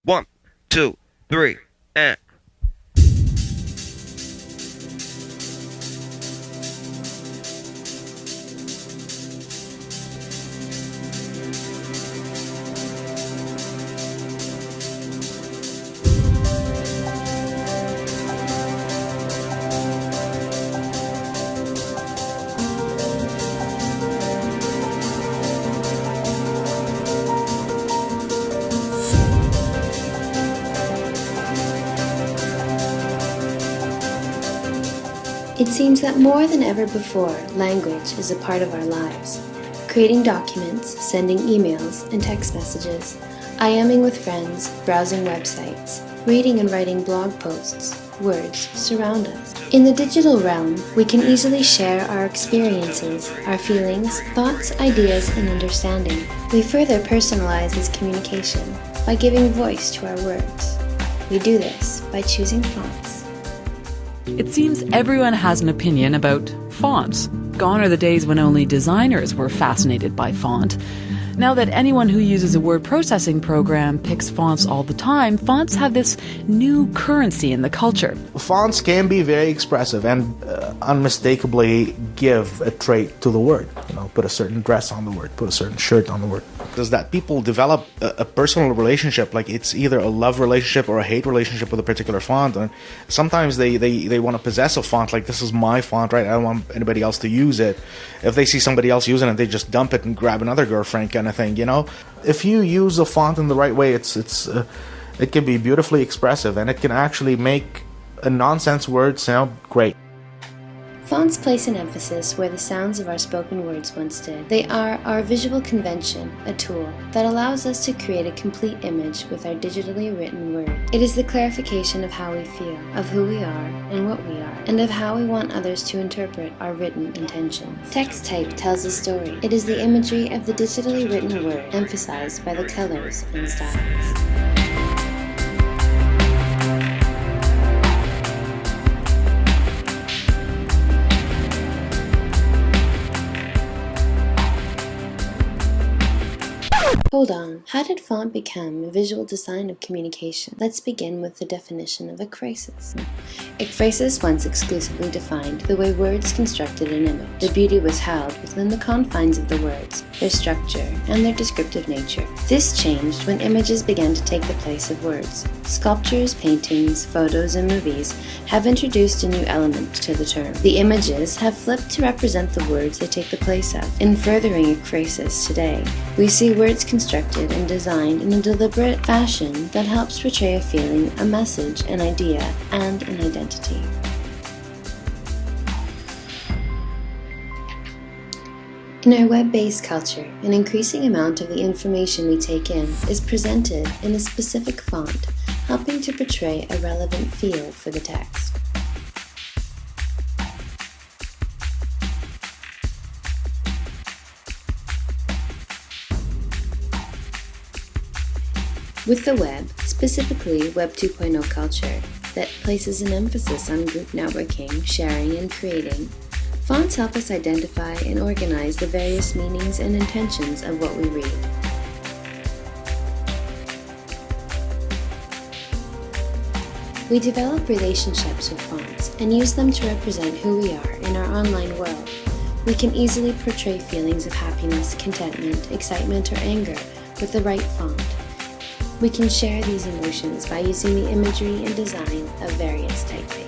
One, two, three, and. It seems that more than ever before, language is a part of our lives. Creating documents, sending emails and text messages, IMing with friends, browsing websites, reading and writing blog posts, words surround us. In the digital realm, we can easily share our experiences, our feelings, thoughts, ideas, and understanding. We further personalize this communication by giving voice to our words. We do this by choosing fonts. It seems everyone has an opinion about fonts. Gone are the days when only designers were fascinated by font. Now that anyone who uses a word processing program picks fonts all the time, fonts have this new currency in the culture. Fonts can be very expressive and unmistakably give a trait to the word. Put a certain dress on the word, put a certain shirt on the word. Does that people develop a personal relationship, like it's either a love relationship or a hate relationship with a particular font, and sometimes they want to possess a font, like this is my font, right? I don't want anybody else to use it. If they see somebody else using it, they just dump it and grab another girlfriend kind of thing, If you use a font in the right way, it can be beautifully expressive, and it can actually make a nonsense word sound great. Fonts place an emphasis where the sounds of our spoken words once did. They are our visual convention, a tool that allows us to create a complete image with our digitally written word. It is the clarification of how we feel, of who we are and what we are, and of how we want others to interpret our written intentions. Text type tells a story. It is the imagery of the digitally written word emphasized by the colors and styles. Hold on, how did font become a visual design of communication? Let's begin with the definition of ekphrasis. Ekphrasis once exclusively defined the way words constructed an image. The beauty was held within the confines of the words, their structure, and their descriptive nature. This changed when images began to take the place of words. Sculptures, paintings, photos, and movies have introduced a new element to the term. The images have flipped to represent the words they take the place of. In furthering ekphrasis today, we see words constructed and designed in a deliberate fashion that helps portray a feeling, a message, an idea, and an identity. In our web-based culture, an increasing amount of the information we take in is presented in a specific font, helping to portray a relevant feel for the text. With the web, specifically Web 2.0 culture, that places an emphasis on group networking, sharing, and creating, fonts help us identify and organize the various meanings and intentions of what we read. We develop relationships with fonts and use them to represent who we are in our online world. We can easily portray feelings of happiness, contentment, excitement, or anger with the right font. We can share these emotions by using the imagery and design of various typefaces.